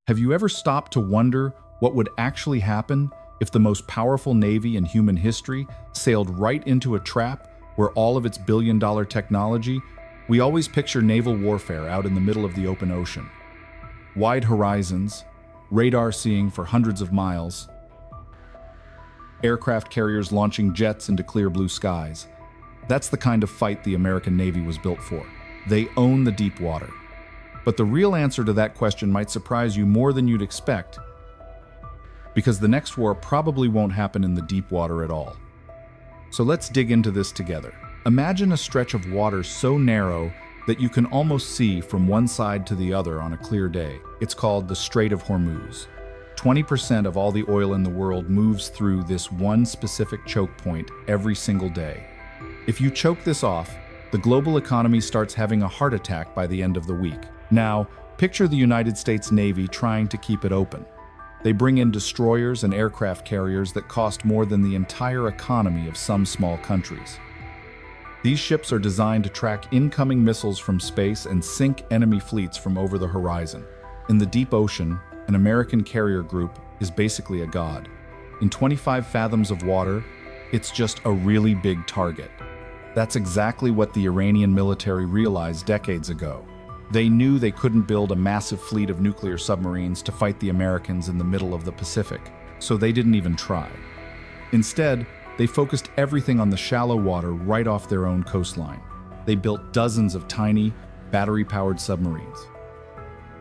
Have you ever stopped to wonder what would actually happen if the most powerful navy in human history sailed right into a trap where all of its billion-dollar technology? We always picture naval warfare out in the middle of the open ocean. Wide horizons, radar seeing for hundreds of miles, aircraft carriers launching jets into clear blue skies. That's the kind of fight the American Navy was built for. They own the deep water. But the real answer to that question might surprise you more than you'd expect, because the next war probably won't happen in the deep water at all. So let's dig into this together. Imagine a stretch of water so narrow that you can almost see from one side to the other on a clear day. It's called the Strait of Hormuz. 20% of all the oil in the world moves through this one specific choke point every single day. If you choke this off, the global economy starts having a heart attack by the end of the week. Now, picture the United States Navy trying to keep it open. They bring in destroyers and aircraft carriers that cost more than the entire economy of some small countries. These ships are designed to track incoming missiles from space and sink enemy fleets from over the horizon. In the deep ocean, an American carrier group is basically a god. In 25 fathoms of water, it's just a really big target. That's exactly what the Iranian military realized decades ago. They knew they couldn't build a massive fleet of nuclear submarines to fight the Americans in the middle of the Pacific, so they didn't even try. Instead, they focused everything on the shallow water right off their own coastline. They built dozens of tiny, battery-powered submarines.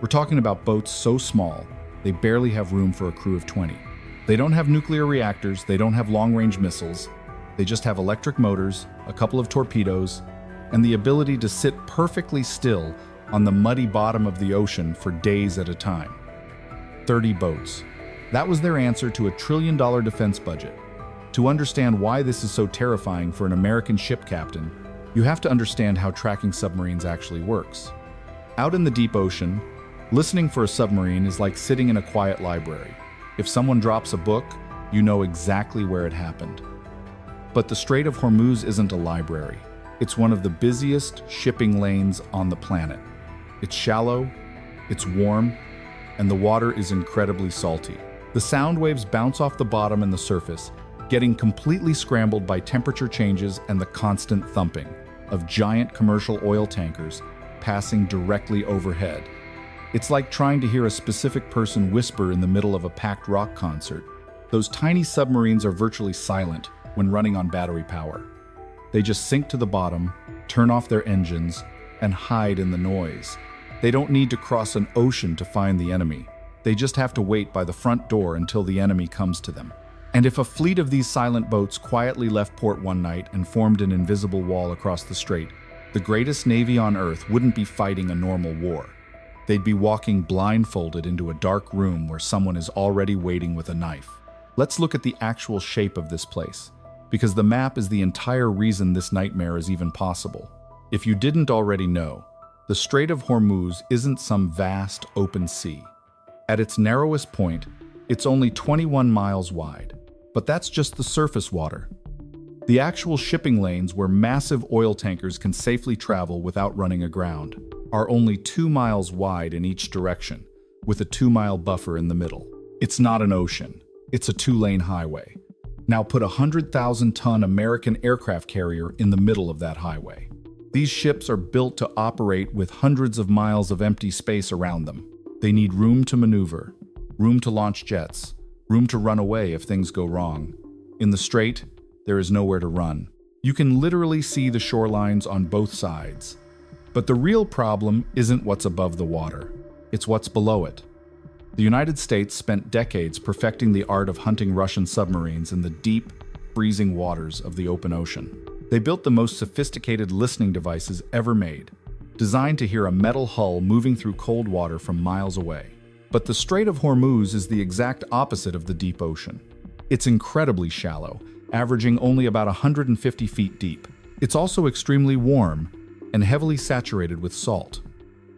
We're talking about boats so small, they barely have room for a crew of 20. They don't have nuclear reactors, they don't have long-range missiles, they just have electric motors, a couple of torpedoes, and the ability to sit perfectly still on the muddy bottom of the ocean for days at a time. 30 boats. That was their answer to $1 trillion defense budget. To understand why this is so terrifying for an American ship captain, you have to understand how tracking submarines actually works. Out in the deep ocean, listening for a submarine is like sitting in a quiet library. If someone drops a book, you know exactly where it happened. But the Strait of Hormuz isn't a library. It's one of the busiest shipping lanes on the planet. It's shallow, it's warm, and the water is incredibly salty. The sound waves bounce off the bottom and the surface, getting completely scrambled by temperature changes and the constant thumping of giant commercial oil tankers passing directly overhead. It's like trying to hear a specific person whisper in the middle of a packed rock concert. Those tiny submarines are virtually silent when running on battery power. They just sink to the bottom, turn off their engines, and hide in the noise. They don't need to cross an ocean to find the enemy. They just have to wait by the front door until the enemy comes to them. And if a fleet of these silent boats quietly left port one night and formed an invisible wall across the strait, the greatest navy on Earth wouldn't be fighting a normal war. They'd be walking blindfolded into a dark room where someone is already waiting with a knife. Let's look at the actual shape of this place, because the map is the entire reason this nightmare is even possible. If you didn't already know, the Strait of Hormuz isn't some vast open sea. At its narrowest point, it's only 21 miles wide, but that's just the surface water. The actual shipping lanes where massive oil tankers can safely travel without running aground are only 2 miles wide in each direction, with a 2-mile buffer in the middle. It's not an ocean, it's a 2-lane highway. Now put a 100,000-ton American aircraft carrier in the middle of that highway. These ships are built to operate with hundreds of miles of empty space around them. They need room to maneuver, room to launch jets, room to run away if things go wrong. In the strait, there is nowhere to run. You can literally see the shorelines on both sides. But the real problem isn't what's above the water, it's what's below it. The United States spent decades perfecting the art of hunting Russian submarines in the deep, freezing waters of the open ocean. They built the most sophisticated listening devices ever made, designed to hear a metal hull moving through cold water from miles away. But the Strait of Hormuz is the exact opposite of the deep ocean. It's incredibly shallow, averaging only about 150 feet deep. It's also extremely warm and heavily saturated with salt.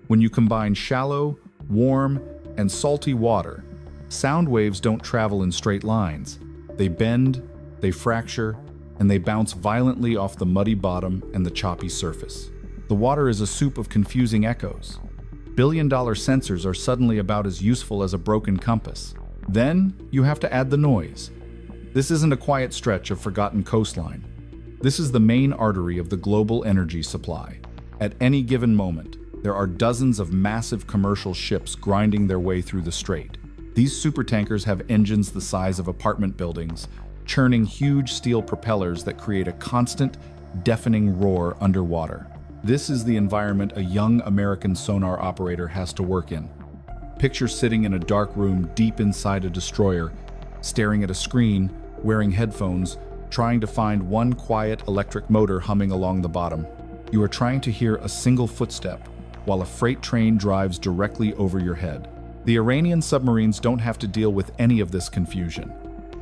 When you combine shallow, warm, and salty water, sound waves don't travel in straight lines. They bend, they fracture, and they bounce violently off the muddy bottom and the choppy surface. The water is a soup of confusing echoes. Billion-dollar sensors are suddenly about as useful as a broken compass. Then, you have to add the noise. This isn't a quiet stretch of forgotten coastline. This is the main artery of the global energy supply. At any given moment, there are dozens of massive commercial ships grinding their way through the strait. These supertankers have engines the size of apartment buildings, churning huge steel propellers that create a constant, deafening roar underwater. This is the environment a young American sonar operator has to work in. Picture sitting in a dark room deep inside a destroyer, staring at a screen, wearing headphones, trying to find one quiet electric motor humming along the bottom. You are trying to hear a single footstep, while a freight train drives directly over your head. The Iranian submarines don't have to deal with any of this confusion.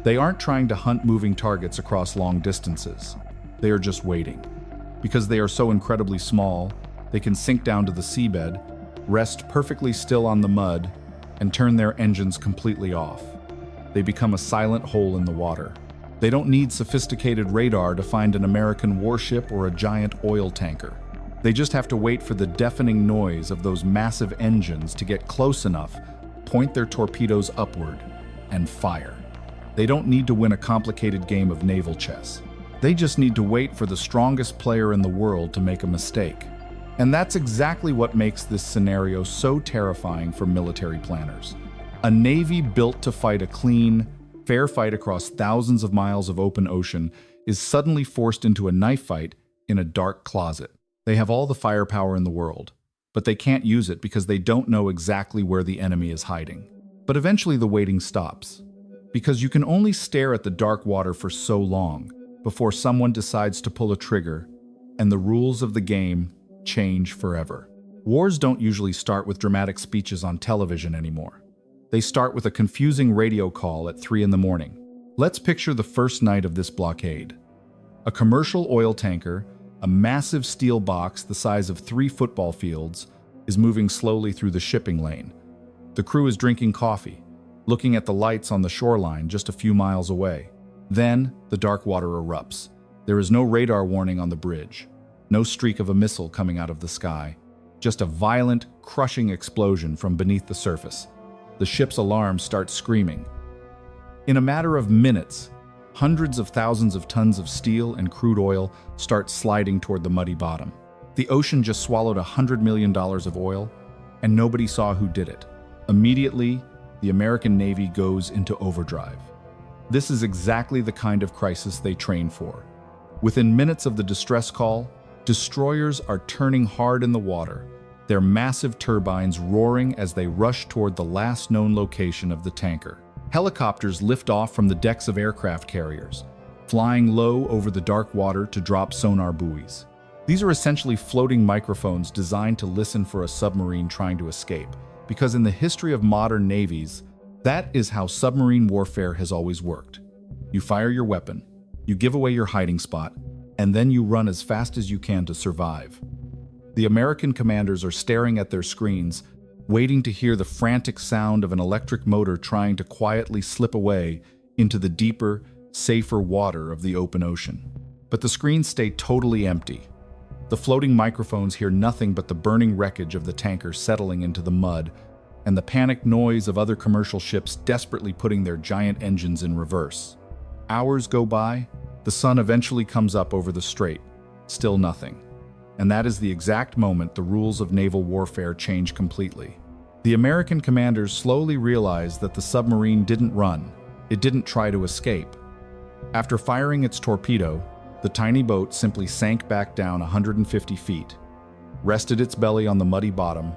They aren't trying to hunt moving targets across long distances. They are just waiting. Because they are so incredibly small, they can sink down to the seabed, rest perfectly still on the mud, and turn their engines completely off. They become a silent hole in the water. They don't need sophisticated radar to find an American warship or a giant oil tanker. They just have to wait for the deafening noise of those massive engines to get close enough, point their torpedoes upward, and fire. They don't need to win a complicated game of naval chess. They just need to wait for the strongest player in the world to make a mistake. And that's exactly what makes this scenario so terrifying for military planners. A navy built to fight a clean, fair fight across thousands of miles of open ocean is suddenly forced into a knife fight in a dark closet. They have all the firepower in the world, but they can't use it because they don't know exactly where the enemy is hiding. But eventually the waiting stops, because you can only stare at the dark water for so long before someone decides to pull a trigger, and the rules of the game change forever. Wars don't usually start with dramatic speeches on television anymore. They start with a confusing radio call at 3 in the morning. Let's picture the first night of this blockade. A commercial oil tanker, a massive steel box the size of 3 football fields, is moving slowly through the shipping lane. The crew is drinking coffee, looking at the lights on the shoreline just a few miles away. Then, the dark water erupts. There is no radar warning on the bridge, no streak of a missile coming out of the sky, just a violent, crushing explosion from beneath the surface. The ship's alarm starts screaming. In a matter of minutes, hundreds of thousands of tons of steel and crude oil start sliding toward the muddy bottom. The ocean just swallowed $100 million of oil, and nobody saw who did it. Immediately, the American Navy goes into overdrive. This is exactly the kind of crisis they train for. Within minutes of the distress call, destroyers are turning hard in the water, their massive turbines roaring as they rush toward the last known location of the tanker. Helicopters lift off from the decks of aircraft carriers, flying low over the dark water to drop sonar buoys. These are essentially floating microphones designed to listen for a submarine trying to escape, because in the history of modern navies, that is how submarine warfare has always worked. You fire your weapon, you give away your hiding spot, and then you run as fast as you can to survive. The American commanders are staring at their screens, waiting to hear the frantic sound of an electric motor trying to quietly slip away into the deeper, safer water of the open ocean. But the screens stay totally empty. The floating microphones hear nothing but the burning wreckage of the tanker settling into the mud and the panicked noise of other commercial ships desperately putting their giant engines in reverse. Hours go by, the sun eventually comes up over the strait, still nothing. And that is the exact moment the rules of naval warfare change completely. The American commanders slowly realize that the submarine didn't run, it didn't try to escape. After firing its torpedo, the tiny boat simply sank back down 150 feet, rested its belly on the muddy bottom,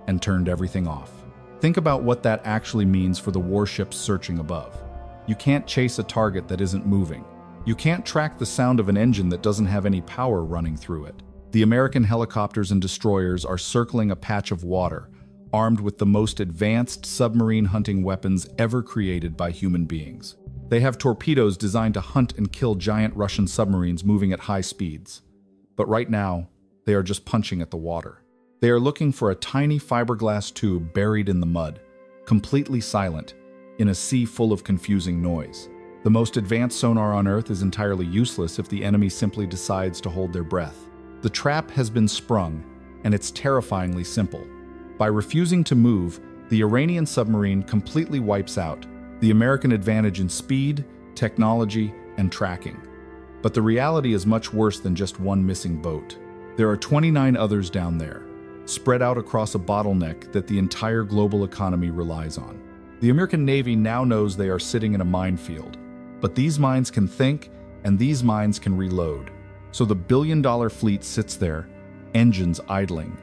and turned everything off. Think about what that actually means for the warships searching above. You can't chase a target that isn't moving. You can't track the sound of an engine that doesn't have any power running through it. The American helicopters and destroyers are circling a patch of water, armed with the most advanced submarine hunting weapons ever created by human beings. They have torpedoes designed to hunt and kill giant Russian submarines moving at high speeds. But right now, they are just punching at the water. They are looking for a tiny fiberglass tube buried in the mud, completely silent, in a sea full of confusing noise. The most advanced sonar on Earth is entirely useless if the enemy simply decides to hold their breath. The trap has been sprung, and it's terrifyingly simple. By refusing to move, the Iranian submarine completely wipes out the American advantage in speed, technology, and tracking. But the reality is much worse than just one missing boat. There are 29 others down there, spread out across a bottleneck that the entire global economy relies on. The American Navy now knows they are sitting in a minefield, but these mines can think and these mines can reload. So the billion-dollar fleet sits there, engines idling,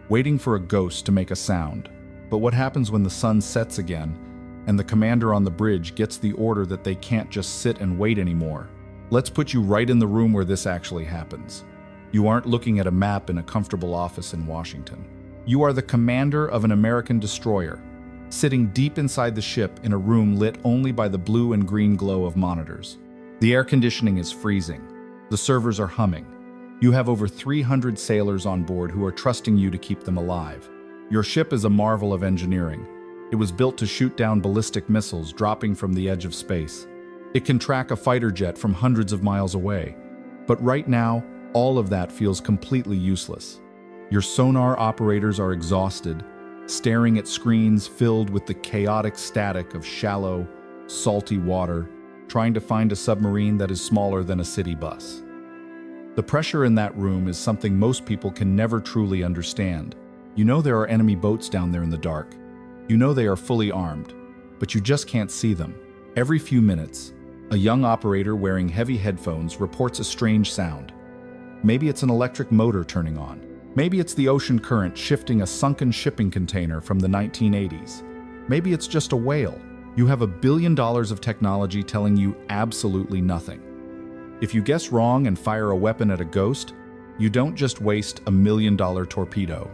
waiting for a ghost to make a sound. But what happens when the sun sets again and the commander on the bridge gets the order that they can't just sit and wait anymore? Let's put you right in the room where this actually happens. You aren't looking at a map in a comfortable office in Washington. You are the commander of an American destroyer, sitting deep inside the ship in a room lit only by the blue and green glow of monitors. The air conditioning is freezing. The servers are humming. You have over 300 sailors on board who are trusting you to keep them alive. Your ship is a marvel of engineering. It was built to shoot down ballistic missiles dropping from the edge of space. It can track a fighter jet from hundreds of miles away. But right now, all of that feels completely useless. Your sonar operators are exhausted, staring at screens filled with the chaotic static of shallow, salty water, trying to find a submarine that is smaller than a city bus. The pressure in that room is something most people can never truly understand. You know there are enemy boats down there in the dark. You know they are fully armed, but you just can't see them. Every few minutes, a young operator wearing heavy headphones reports a strange sound. Maybe it's an electric motor turning on. Maybe it's the ocean current shifting a sunken shipping container from the 1980s. Maybe it's just a whale. You have $1 billion of technology telling you absolutely nothing. If you guess wrong and fire a weapon at a ghost, you don't just waste $1 million torpedo.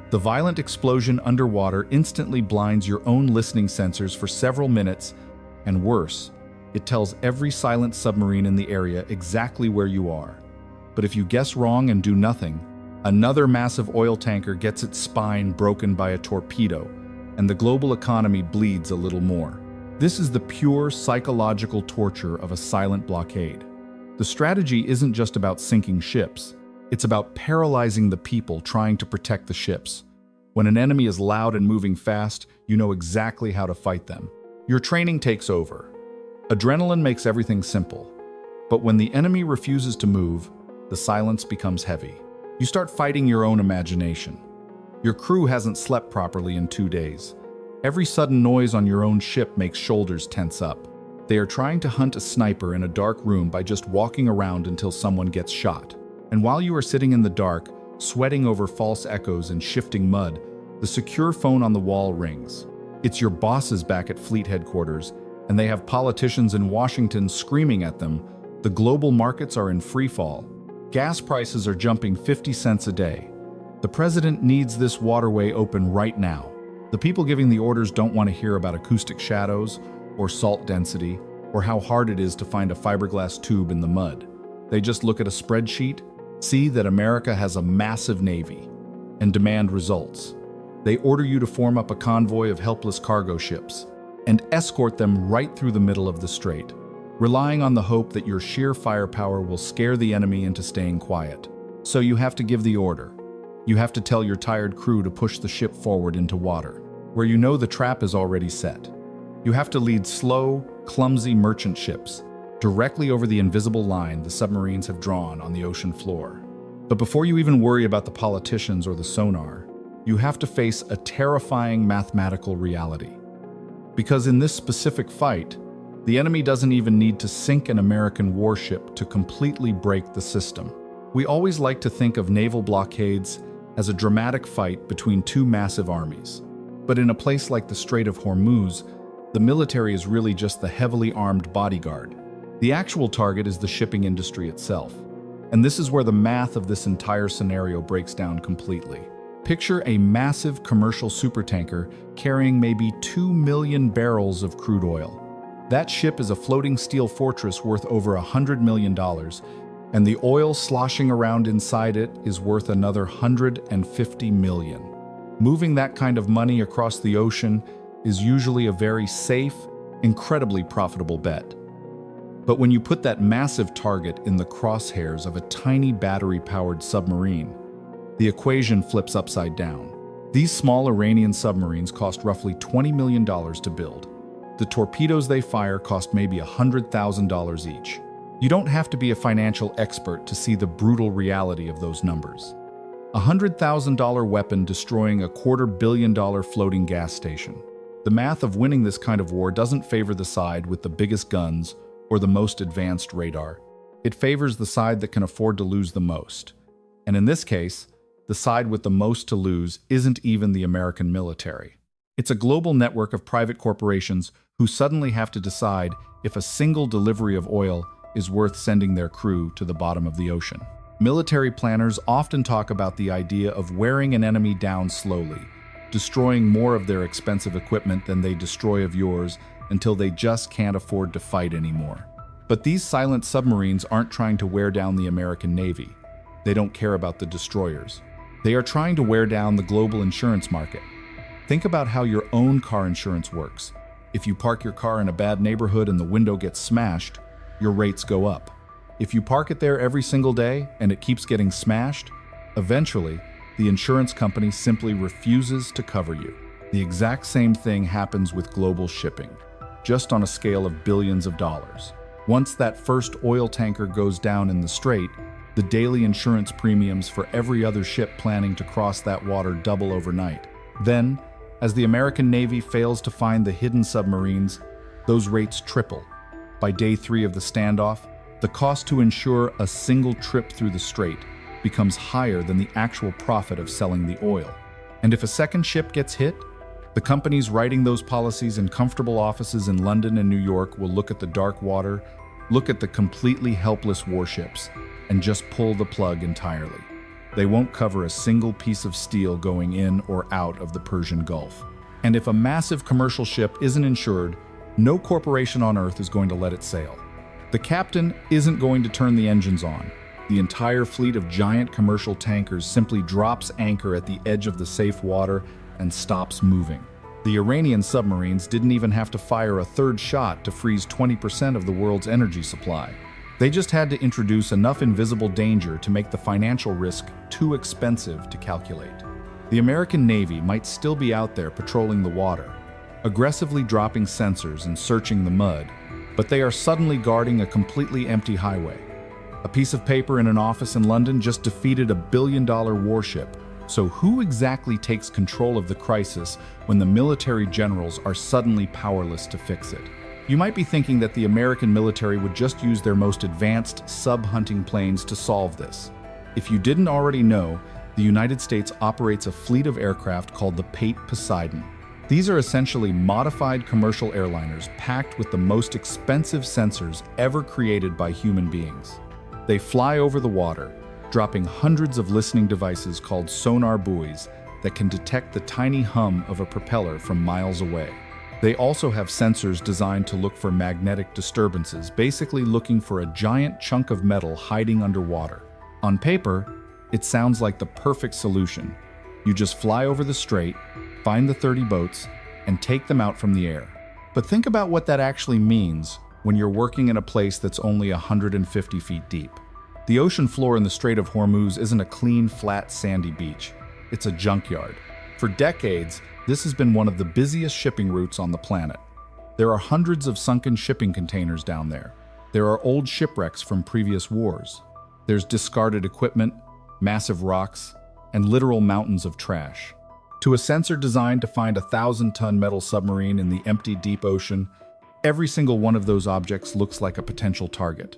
The violent explosion underwater instantly blinds your own listening sensors for several minutes, and worse, it tells every silent submarine in the area exactly where you are. But if you guess wrong and do nothing, another massive oil tanker gets its spine broken by a torpedo, and the global economy bleeds a little more. This is the pure psychological torture of a silent blockade. The strategy isn't just about sinking ships. It's about paralyzing the people trying to protect the ships. When an enemy is loud and moving fast, you know exactly how to fight them. Your training takes over. Adrenaline makes everything simple. But when the enemy refuses to move, the silence becomes heavy. You start fighting your own imagination. Your crew hasn't slept properly in 2 days. Every sudden noise on your own ship makes shoulders tense up. They are trying to hunt a sniper in a dark room by just walking around until someone gets shot. And while you are sitting in the dark, sweating over false echoes and shifting mud, the secure phone on the wall rings. It's your bosses back at fleet headquarters, and they have politicians in Washington screaming at them. The global markets are in free fall. Gas prices are jumping 50 cents a day. The president needs this waterway open right now. The people giving the orders don't want to hear about acoustic shadows, or salt density, or how hard it is to find a fiberglass tube in the mud. They just look at a spreadsheet, see that America has a massive navy, and demand results. They order you to form up a convoy of helpless cargo ships and escort them right through the middle of the strait, relying on the hope that your sheer firepower will scare the enemy into staying quiet. So you have to give the order. You have to tell your tired crew to push the ship forward into water, where you know the trap is already set. You have to lead slow, clumsy merchant ships directly over the invisible line the submarines have drawn on the ocean floor. But before you even worry about the politicians or the sonar, you have to face a terrifying mathematical reality. Because in this specific fight, the enemy doesn't even need to sink an American warship to completely break the system. We always like to think of naval blockades as a dramatic fight between two massive armies. But in a place like the Strait of Hormuz, the military is really just the heavily armed bodyguard. The actual target is the shipping industry itself. And this is where the math of this entire scenario breaks down completely. Picture a massive commercial supertanker carrying maybe 2 million barrels of crude oil. That ship is a floating steel fortress worth over $100 million, and the oil sloshing around inside it is worth another $150 million. Moving that kind of money across the ocean is usually a very safe, incredibly profitable bet. But when you put that massive target in the crosshairs of a tiny battery-powered submarine, the equation flips upside down. These small Iranian submarines cost roughly $20 million to build. The torpedoes they fire cost maybe $100,000 each. You don't have to be a financial expert to see the brutal reality of those numbers. A $100,000 weapon destroying a $250 million floating gas station. The math of winning this kind of war doesn't favor the side with the biggest guns or the most advanced radar. It favors the side that can afford to lose the most. And in this case, the side with the most to lose isn't even the American military. It's a global network of private corporations who suddenly have to decide if a single delivery of oil is worth sending their crew to the bottom of the ocean. Military planners often talk about the idea of wearing an enemy down slowly, destroying more of their expensive equipment than they destroy of yours until they just can't afford to fight anymore. But these silent submarines aren't trying to wear down the American Navy. They don't care about the destroyers. They are trying to wear down the global insurance market. Think about how your own car insurance works. If you park your car in a bad neighborhood and the window gets smashed, your rates go up. If you park it there every single day and it keeps getting smashed, eventually, the insurance company simply refuses to cover you. The exact same thing happens with global shipping, just on a scale of billions of dollars. Once that first oil tanker goes down in the strait, the daily insurance premiums for every other ship planning to cross that water double overnight. Then, as the American Navy fails to find the hidden submarines, those rates triple. By day 3 of the standoff, the cost to insure a single trip through the strait becomes higher than the actual profit of selling the oil. And if a second ship gets hit, the companies writing those policies in comfortable offices in London and New York will look at the dark water, look at the completely helpless warships, and just pull the plug entirely. They won't cover a single piece of steel going in or out of the Persian Gulf. And if a massive commercial ship isn't insured, no corporation on Earth is going to let it sail. The captain isn't going to turn the engines on. The entire fleet of giant commercial tankers simply drops anchor at the edge of the safe water and stops moving. The Iranian submarines didn't even have to fire a third shot to freeze 20% of the world's energy supply. They just had to introduce enough invisible danger to make the financial risk too expensive to calculate. The American Navy might still be out there patrolling the water, aggressively dropping sensors and searching the mud, but they are suddenly guarding a completely empty highway. A piece of paper in an office in London just defeated a billion-dollar warship. So who exactly takes control of the crisis when the military generals are suddenly powerless to fix it? You might be thinking that the American military would just use their most advanced sub-hunting planes to solve this. If you didn't already know, the United States operates a fleet of aircraft called the Pate Poseidon. These are essentially modified commercial airliners packed with the most expensive sensors ever created by human beings. They fly over the water, dropping hundreds of listening devices called sonar buoys that can detect the tiny hum of a propeller from miles away. They also have sensors designed to look for magnetic disturbances, basically looking for a giant chunk of metal hiding underwater. On paper, it sounds like the perfect solution. You just fly over the strait, find the 30 boats, and take them out from the air. But think about what that actually means when you're working in a place that's only 150 feet deep. The ocean floor in the Strait of Hormuz isn't a clean, flat, sandy beach. It's a junkyard. For decades, this has been one of the busiest shipping routes on the planet. There are hundreds of sunken shipping containers down there. There are old shipwrecks from previous wars. There's discarded equipment, massive rocks, and literal mountains of trash. To a sensor designed to find a 1,000-ton metal submarine in the empty deep ocean, every single one of those objects looks like a potential target.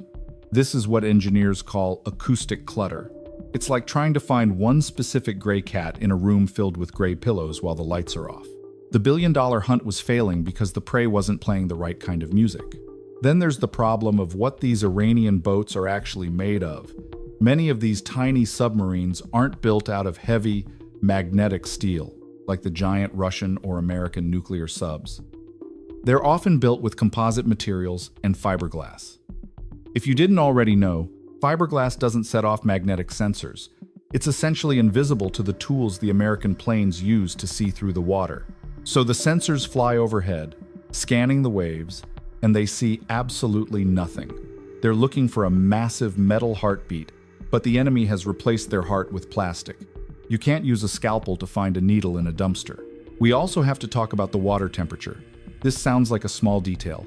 This is what engineers call acoustic clutter. It's like trying to find one specific gray cat in a room filled with gray pillows while the lights are off. The billion-dollar hunt was failing because the prey wasn't playing the right kind of music. Then there's the problem of what these Iranian boats are actually made of. Many of these tiny submarines aren't built out of heavy, magnetic steel, like the giant Russian or American nuclear subs. They're often built with composite materials and fiberglass. If you didn't already know, fiberglass doesn't set off magnetic sensors. It's essentially invisible to the tools the American planes use to see through the water. So the sensors fly overhead, scanning the waves, and they see absolutely nothing. They're looking for a massive metal heartbeat, but the enemy has replaced their heart with plastic. You can't use a scalpel to find a needle in a dumpster. We also have to talk about the water temperature. This sounds like a small detail,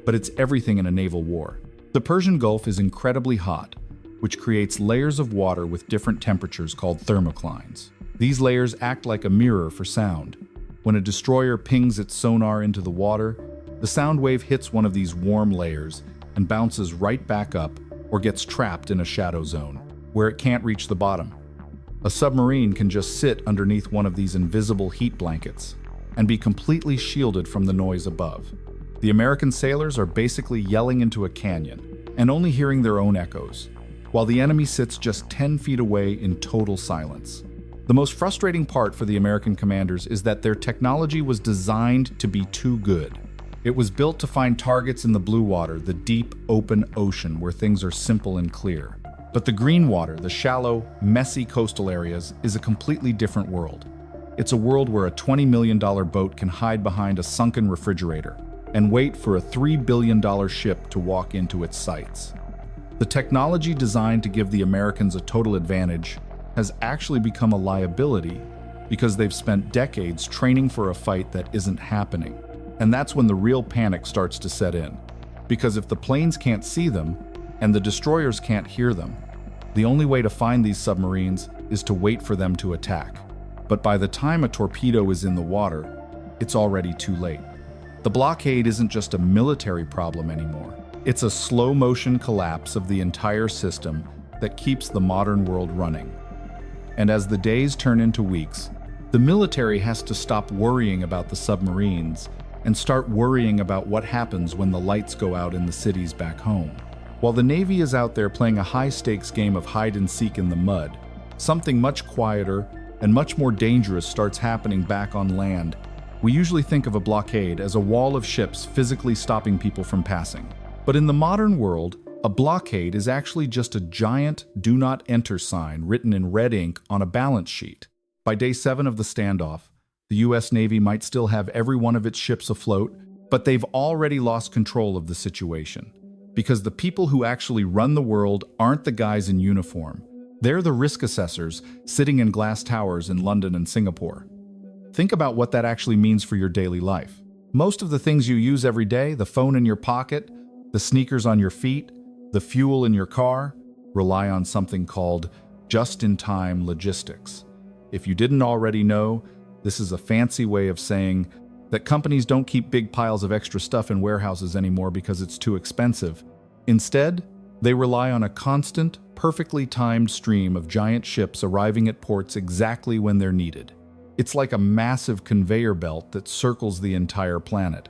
but it's everything in a naval war. The Persian Gulf is incredibly hot, which creates layers of water with different temperatures called thermoclines. These layers act like a mirror for sound. When a destroyer pings its sonar into the water, the sound wave hits one of these warm layers and bounces right back up or gets trapped in a shadow zone, where it can't reach the bottom. A submarine can just sit underneath one of these invisible heat blankets and be completely shielded from the noise above. The American sailors are basically yelling into a canyon and only hearing their own echoes, while the enemy sits just 10 feet away in total silence. The most frustrating part for the American commanders is that their technology was designed to be too good. It was built to find targets in the blue water, the deep, open ocean where things are simple and clear. But the green water, the shallow, messy coastal areas, is a completely different world. It's a world where a $20 million boat can hide behind a sunken refrigerator and wait for a $3 billion ship to walk into its sights. The technology designed to give the Americans a total advantage has actually become a liability because they've spent decades training for a fight that isn't happening. And that's when the real panic starts to set in. Because if the planes can't see them and the destroyers can't hear them, the only way to find these submarines is to wait for them to attack. But by the time a torpedo is in the water, it's already too late. The blockade isn't just a military problem anymore. It's a slow-motion collapse of the entire system that keeps the modern world running. And as the days turn into weeks, the military has to stop worrying about the submarines and start worrying about what happens when the lights go out in the cities back home. While the Navy is out there playing a high-stakes game of hide-and-seek in the mud, something much quieter and much more dangerous starts happening back on land. We usually think of a blockade as a wall of ships physically stopping people from passing. But in the modern world, a blockade is actually just a giant "Do Not Enter" sign written in red ink on a balance sheet. By day 7 of the standoff, the US Navy might still have every one of its ships afloat, but they've already lost control of the situation. Because the people who actually run the world aren't the guys in uniform. They're the risk assessors sitting in glass towers in London and Singapore. Think about what that actually means for your daily life. Most of the things you use every day, the phone in your pocket, the sneakers on your feet, the fuel in your car, rely on something called just-in-time logistics. If you didn't already know, this is a fancy way of saying that companies don't keep big piles of extra stuff in warehouses anymore because it's too expensive. Instead, they rely on a constant, perfectly timed stream of giant ships arriving at ports exactly when they're needed. It's like a massive conveyor belt that circles the entire planet.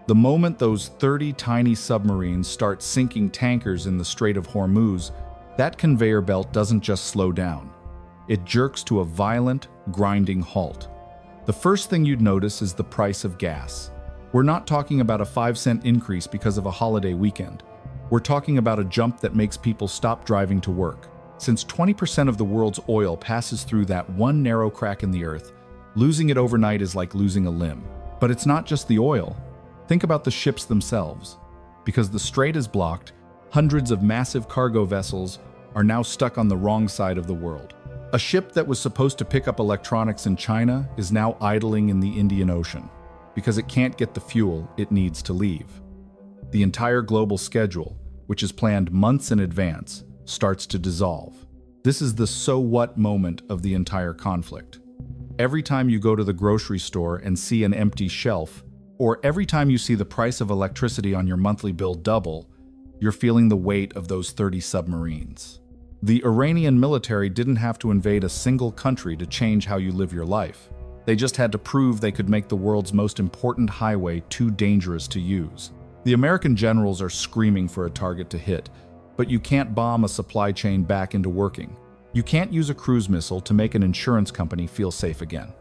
The moment those 30 tiny submarines start sinking tankers in the Strait of Hormuz, that conveyor belt doesn't just slow down. It jerks to a violent, grinding halt. The first thing you'd notice is the price of gas. We're not talking about a 5-cent increase because of a holiday weekend. We're talking about a jump that makes people stop driving to work. Since 20% of the world's oil passes through that one narrow crack in the earth, losing it overnight is like losing a limb. But it's not just the oil. Think about the ships themselves. Because the strait is blocked, hundreds of massive cargo vessels are now stuck on the wrong side of the world. A ship that was supposed to pick up electronics in China is now idling in the Indian Ocean because it can't get the fuel it needs to leave. The entire global schedule, which is planned months in advance, starts to dissolve. This is the so what moment of the entire conflict. Every time you go to the grocery store and see an empty shelf, or every time you see the price of electricity on your monthly bill double, you're feeling the weight of those 30 submarines. The Iranian military didn't have to invade a single country to change how you live your life. They just had to prove they could make the world's most important highway too dangerous to use. The American generals are screaming for a target to hit, but you can't bomb a supply chain back into working. You can't use a cruise missile to make an insurance company feel safe again.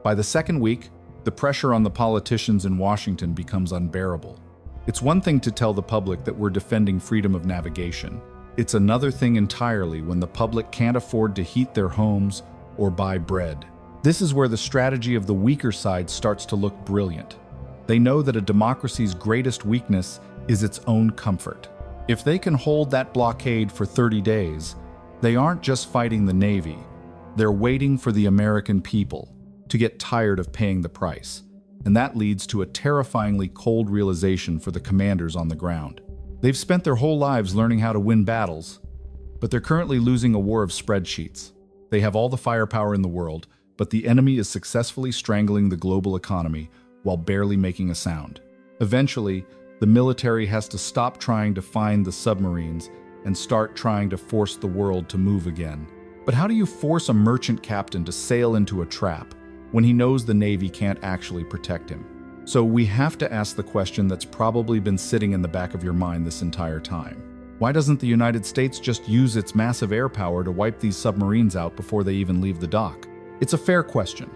By the second week, the pressure on the politicians in Washington becomes unbearable. It's one thing to tell the public that we're defending freedom of navigation. It's another thing entirely when the public can't afford to heat their homes or buy bread. This is where the strategy of the weaker side starts to look brilliant. They know that a democracy's greatest weakness is its own comfort. If they can hold that blockade for 30 days, they aren't just fighting the Navy, They're waiting for the American people to get tired of paying the price, and that leads to a terrifyingly cold realization for the commanders on the ground. They've spent their whole lives learning how to win battles, but they're currently losing a war of spreadsheets. They have all the firepower in the world, but the enemy is successfully strangling the global economy while barely making a sound. Eventually, the military has to stop trying to find the submarines and start trying to force the world to move again. But how do you force a merchant captain to sail into a trap when he knows the Navy can't actually protect him? So we have to ask the question that's probably been sitting in the back of your mind this entire time. Why doesn't the United States just use its massive air power to wipe these submarines out before they even leave the dock? It's a fair question.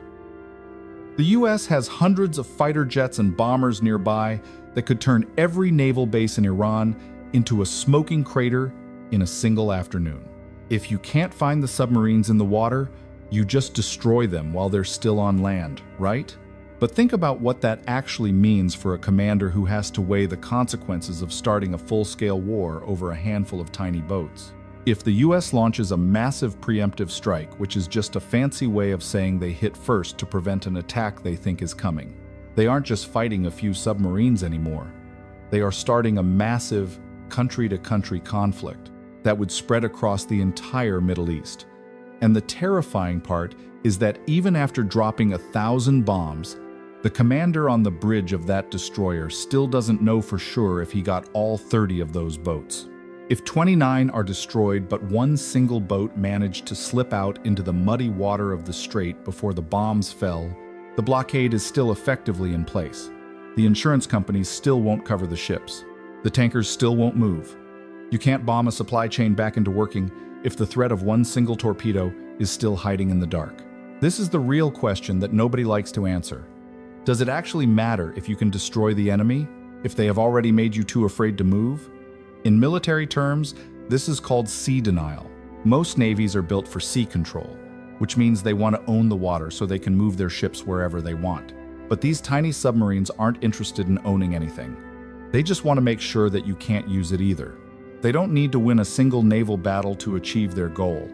The US has hundreds of fighter jets and bombers nearby that could turn every naval base in Iran into a smoking crater in a single afternoon. If you can't find the submarines in the water, you just destroy them while they're still on land, right? But think about what that actually means for a commander who has to weigh the consequences of starting a full-scale war over a handful of tiny boats. If the US launches a massive preemptive strike, which is just a fancy way of saying they hit first to prevent an attack they think is coming, they aren't just fighting a few submarines anymore. They are starting a massive country-to-country conflict that would spread across the entire Middle East. And the terrifying part is that even after dropping 1,000 bombs, the commander on the bridge of that destroyer still doesn't know for sure if he got all 30 of those boats. If 29 are destroyed but one single boat managed to slip out into the muddy water of the strait before the bombs fell, the blockade is still effectively in place. The insurance companies still won't cover the ships. The tankers still won't move. You can't bomb a supply chain back into working if the threat of one single torpedo is still hiding in the dark. This is the real question that nobody likes to answer. Does it actually matter if you can destroy the enemy, if they have already made you too afraid to move? In military terms, this is called sea denial. Most navies are built for sea control, which means they want to own the water so they can move their ships wherever they want. But these tiny submarines aren't interested in owning anything. They just want to make sure that you can't use it either. They don't need to win a single naval battle to achieve their goal.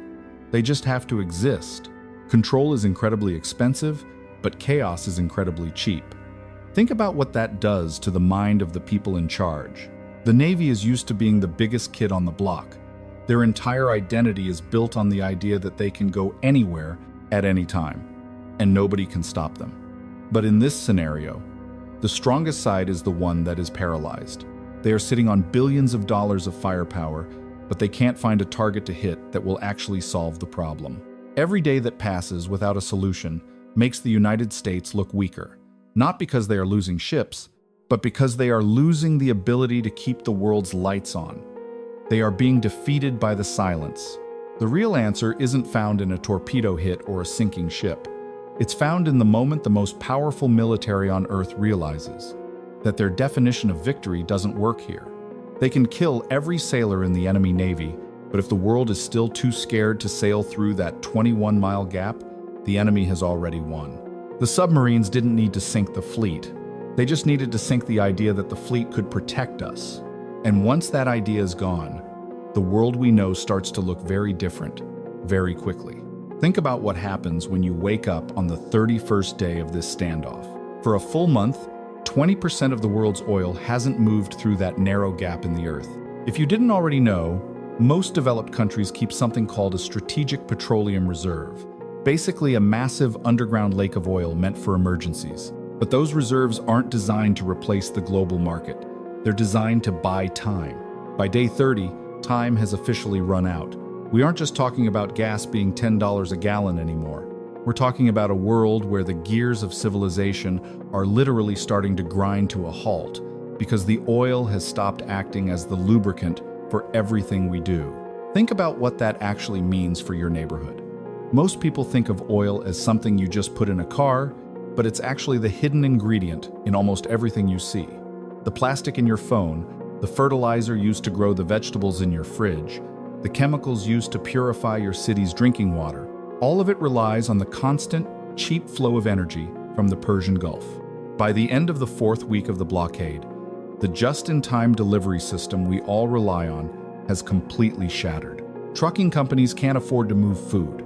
They just have to exist. Control is incredibly expensive, but chaos is incredibly cheap. Think about what that does to the mind of the people in charge. The Navy is used to being the biggest kid on the block. Their entire identity is built on the idea that they can go anywhere at any time, and nobody can stop them. But in this scenario, the strongest side is the one that is paralyzed. They are sitting on billions of dollars of firepower, but they can't find a target to hit that will actually solve the problem. Every day that passes without a solution makes the United States look weaker, not because they are losing ships, but because they are losing the ability to keep the world's lights on. They are being defeated by the silence. The real answer isn't found in a torpedo hit or a sinking ship. It's found in the moment the most powerful military on Earth realizes that their definition of victory doesn't work here. They can kill every sailor in the enemy navy, but if the world is still too scared to sail through that 21-mile gap, the enemy has already won. The submarines didn't need to sink the fleet. They just needed to sink the idea that the fleet could protect us. And once that idea is gone, the world we know starts to look very different, very quickly. Think about what happens when you wake up on the 31st day of this standoff. For a full month, 20% of the world's oil hasn't moved through that narrow gap in the earth. If you didn't already know, most developed countries keep something called a strategic petroleum reserve, basically a massive underground lake of oil meant for emergencies. But those reserves aren't designed to replace the global market. They're designed to buy time. By day 30, time has officially run out. We aren't just talking about gas being $10 a gallon anymore. We're talking about a world where the gears of civilization are literally starting to grind to a halt because the oil has stopped acting as the lubricant for everything we do. Think about what that actually means for your neighborhood. Most people think of oil as something you just put in a car, but it's actually the hidden ingredient in almost everything you see. The plastic in your phone, the fertilizer used to grow the vegetables in your fridge, the chemicals used to purify your city's drinking water, all of it relies on the constant, cheap flow of energy from the Persian Gulf. By the end of the 4th week of the blockade, the just-in-time delivery system we all rely on has completely shattered. Trucking companies can't afford to move food.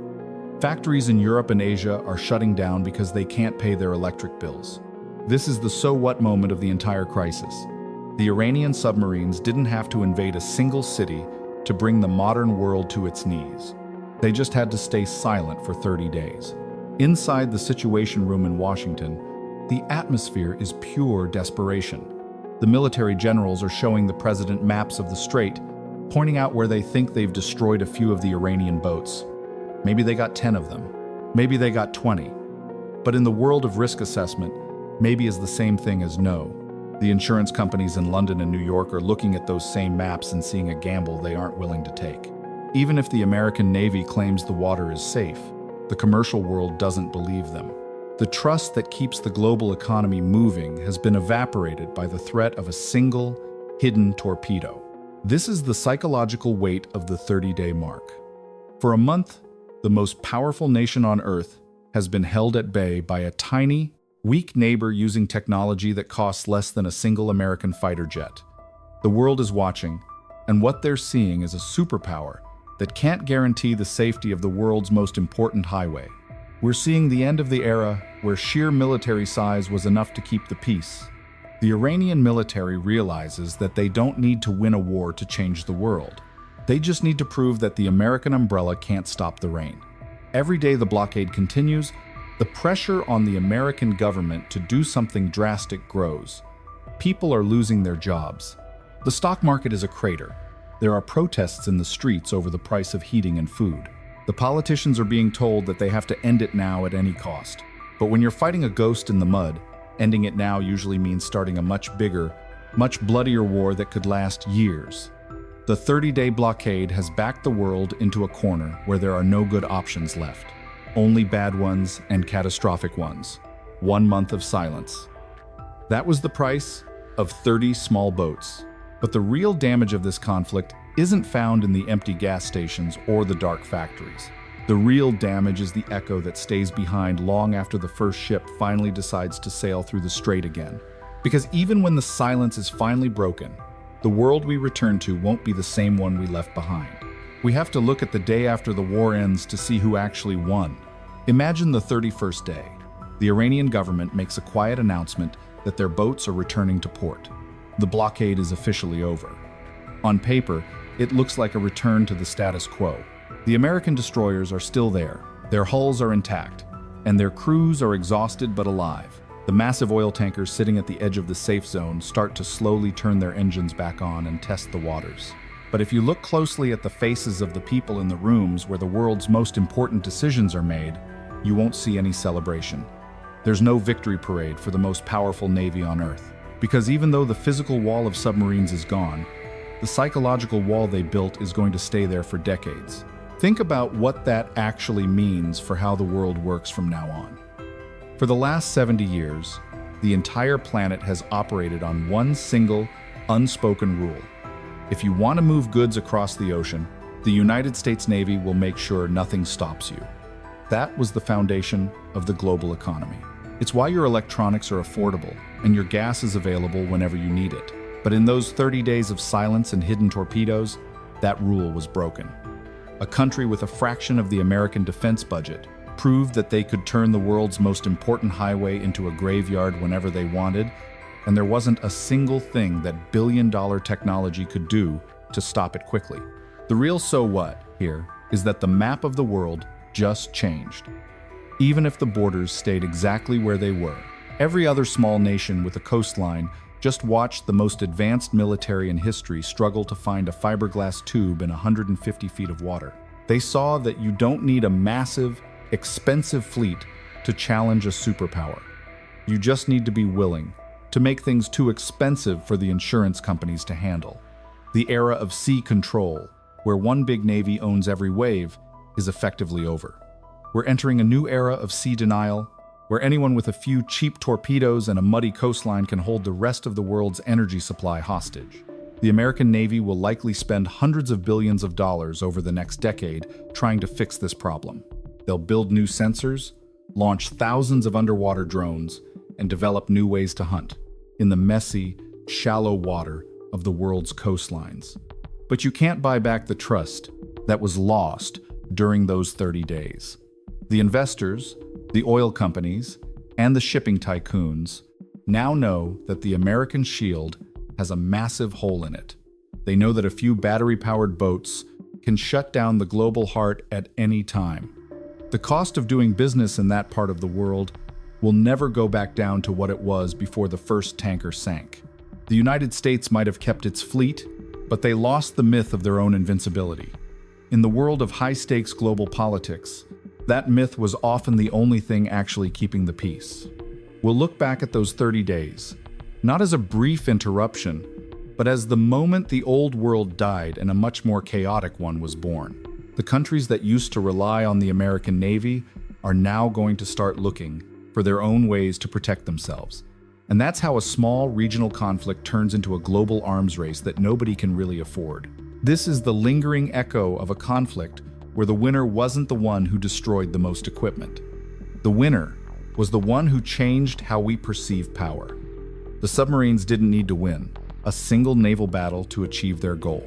Factories in Europe and Asia are shutting down because they can't pay their electric bills. This is the so what moment of the entire crisis. The Iranian submarines didn't have to invade a single city to bring the modern world to its knees. They just had to stay silent for 30 days. Inside the Situation Room in Washington, the atmosphere is pure desperation. The military generals are showing the president maps of the strait, pointing out where they think they've destroyed a few of the Iranian boats. Maybe they got 10 of them. Maybe they got 20. But in the world of risk assessment, maybe is the same thing as no. The insurance companies in London and New York are looking at those same maps and seeing a gamble they aren't willing to take. Even if the American Navy claims the water is safe, the commercial world doesn't believe them. The trust that keeps the global economy moving has been evaporated by the threat of a single, hidden torpedo. This is the psychological weight of the 30-day mark. For a month, the most powerful nation on Earth has been held at bay by a tiny, weak neighbor using technology that costs less than a single American fighter jet. The world is watching, and what they're seeing is a superpower that can't guarantee the safety of the world's most important highway. We're seeing the end of the era where sheer military size was enough to keep the peace. The Iranian military realizes that they don't need to win a war to change the world. They just need to prove that the American umbrella can't stop the rain. Every day the blockade continues, the pressure on the American government to do something drastic grows. People are losing their jobs. The stock market is a crater. There are protests in the streets over the price of heating and food. The politicians are being told that they have to end it now at any cost. But when you're fighting a ghost in the mud, ending it now usually means starting a much bigger, much bloodier war that could last years. The 30-day blockade has backed the world into a corner where there are no good options left. Only bad ones and catastrophic ones. 1 month of silence. That was the price of 30 small boats. But the real damage of this conflict isn't found in the empty gas stations or the dark factories. The real damage is the echo that stays behind long after the first ship finally decides to sail through the strait again. Because even when the silence is finally broken, the world we return to won't be the same one we left behind. We have to look at the day after the war ends to see who actually won. Imagine the 31st day. The Iranian government makes a quiet announcement that their boats are returning to port. The blockade is officially over. On paper, it looks like a return to the status quo. The American destroyers are still there, their hulls are intact, and their crews are exhausted but alive. The massive oil tankers sitting at the edge of the safe zone start to slowly turn their engines back on and test the waters. But if you look closely at the faces of the people in the rooms where the world's most important decisions are made, you won't see any celebration. There's no victory parade for the most powerful navy on Earth. Because even though the physical wall of submarines is gone, the psychological wall they built is going to stay there for decades. Think about what that actually means for how the world works from now on. For the last 70 years, the entire planet has operated on one single, unspoken rule. If you want to move goods across the ocean, the United States Navy will make sure nothing stops you. That was the foundation of the global economy. It's why your electronics are affordable and your gas is available whenever you need it. But in those 30 days of silence and hidden torpedoes, that rule was broken. A country with a fraction of the American defense budget proved that they could turn the world's most important highway into a graveyard whenever they wanted, and there wasn't a single thing that billion-dollar technology could do to stop it quickly. The real so what here is that the map of the world just changed. Even if the borders stayed exactly where they were, every other small nation with a coastline just watched the most advanced military in history struggle to find a fiberglass tube in 150 feet of water. They saw that you don't need a massive, expensive fleet to challenge a superpower. You just need to be willing to make things too expensive for the insurance companies to handle. The era of sea control, where one big navy owns every wave, is effectively over. We're entering a new era of sea denial, where anyone with a few cheap torpedoes and a muddy coastline can hold the rest of the world's energy supply hostage. The American Navy will likely spend hundreds of billions of dollars over the next decade trying to fix this problem. They'll build new sensors, launch thousands of underwater drones, and develop new ways to hunt in the messy, shallow water of the world's coastlines. But you can't buy back the trust that was lost during those 30 days. The investors, the oil companies, and the shipping tycoons now know that the American shield has a massive hole in it. They know that a few battery-powered boats can shut down the global heart at any time. The cost of doing business in that part of the world will never go back down to what it was before the first tanker sank. The United States might have kept its fleet, but they lost the myth of their own invincibility. In the world of high-stakes global politics, that myth was often the only thing actually keeping the peace. We'll look back at those 30 days, not as a brief interruption, but as the moment the old world died and a much more chaotic one was born. The countries that used to rely on the American Navy are now going to start looking for their own ways to protect themselves. And that's how a small regional conflict turns into a global arms race that nobody can really afford. This is the lingering echo of a conflict where the winner wasn't the one who destroyed the most equipment. The winner was the one who changed how we perceive power. The submarines didn't need to win a single naval battle to achieve their goal.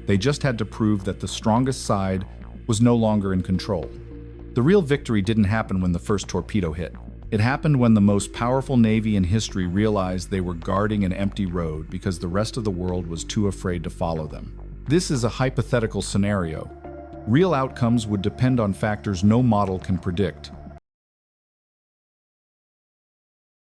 They just had to prove that the strongest side was no longer in control. The real victory didn't happen when the first torpedo hit. It happened when the most powerful navy in history realized they were guarding an empty road because the rest of the world was too afraid to follow them. This is a hypothetical scenario. Real outcomes would depend on factors no model can predict,